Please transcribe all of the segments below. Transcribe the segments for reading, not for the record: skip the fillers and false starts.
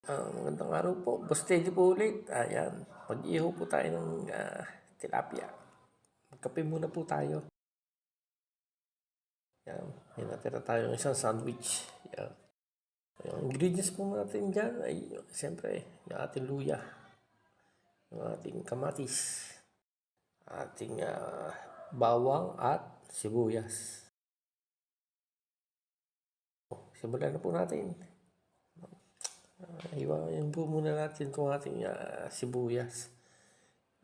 Magandang araw po. Boss Teddy po ulit. Ayan, mag-ihaw po tayo ng tilapia. Magkape muna po tayo. Yan, may natira tayo ng isang sandwich. Yan. Yung ingredients po natin dyan ay siyempre yung ating luya, yung ating kamatis, ating bawang at sibuyas. Simulan na po natin. Iwain po muna natin itong ating sibuyas.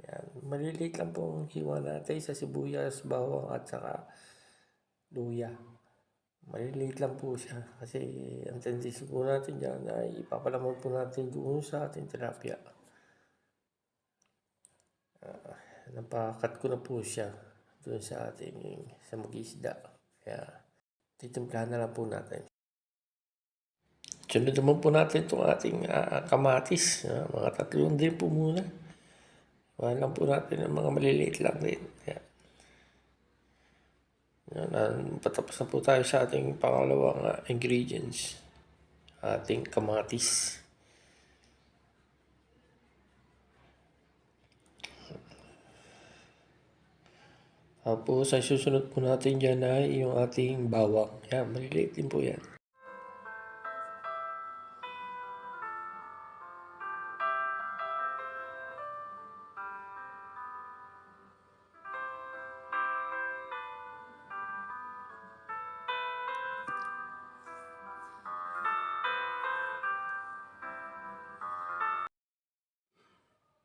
Yan. Maliliit lang po ang hiwa natin sa sibuyas, bawang at saka luya. Maliliit lang po siya kasi ang tendency po natin dyan ay ipapalaman po natin doon sa ating tilapia. Napakat ko na po siya doon sa ating sa mag-isda. Kaya titimplahan na lang po natin. Sunod naman po natin itong ating kamatis. Mga 3 din po muna. Wala lang po natin ang mga maliliit lang din. Kaya, patapos na po tayo sa ating pangalawang ingredients. Ating kamatis. Tapos, ang susunod po natin dyan ay yung ating bawang. Yan, maliliit din po yan.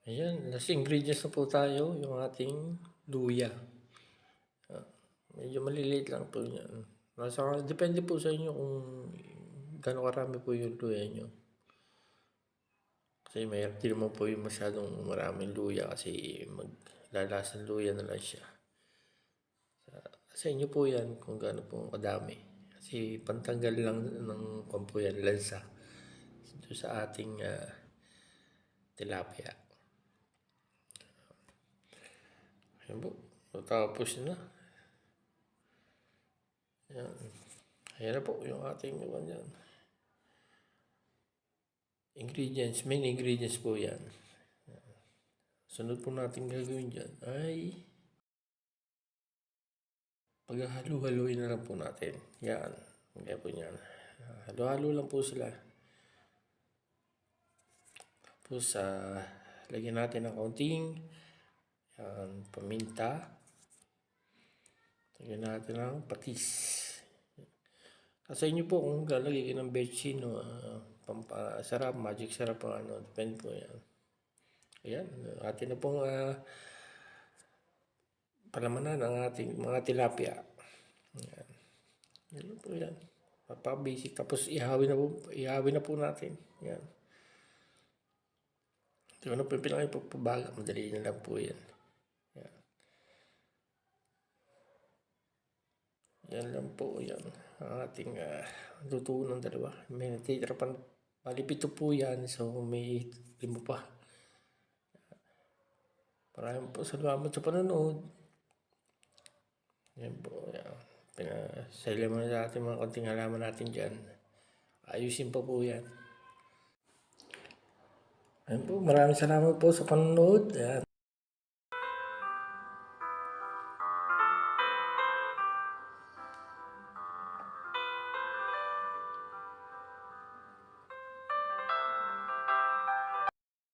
Ayan, last ingredients na po tayo, yung ating luya. Medyo maliliit lang po yan. Depende po sa inyo kung gano'ng karami po yung luya nyo. Kasi mayroon din naman po yung masyadong maraming luya kasi maglalasang luya na lang siya. Sa inyo po yan kung gaano po kadami. Kasi pantanggal lang ng po yan, lansa. Ito sa ating tilapia. Ayan po. Tapos na. Ayan. Ayan na po yung ating ingredients. Main ingredients po yan. Sunod po natin gagawin dyan ay paghahalu-haluin na lang po natin. Yan. Kaya po yan. Halo-halo lang po sila. Tapos lagyan natin ng kaunting paminta. Lagyan natin ng patis. Sa inyo po kung lalagay kayo ng betchin o pampasarap, magic sarap o depende po yan. Ayan, atin na pong palamanan ang ating mga tilapia. Ayan. Yan po yan. Papabasic. Tapos ihawin na po natin. Ayan. Ito na po yung pinakaipapabaga. Madali na lang po yan. Ayan. Yan lang po yan. Ang ating luto ng dalawa. May natitira pa. Malipito po yan. So may 5 pa. Maraming po salamat sa panonood. Yan po. Pinasailan mo na sa ating mga konting halaman natin dyan. Ayusin pa po yan. Ayan po. Maraming salamat po sa panonood. Ayan.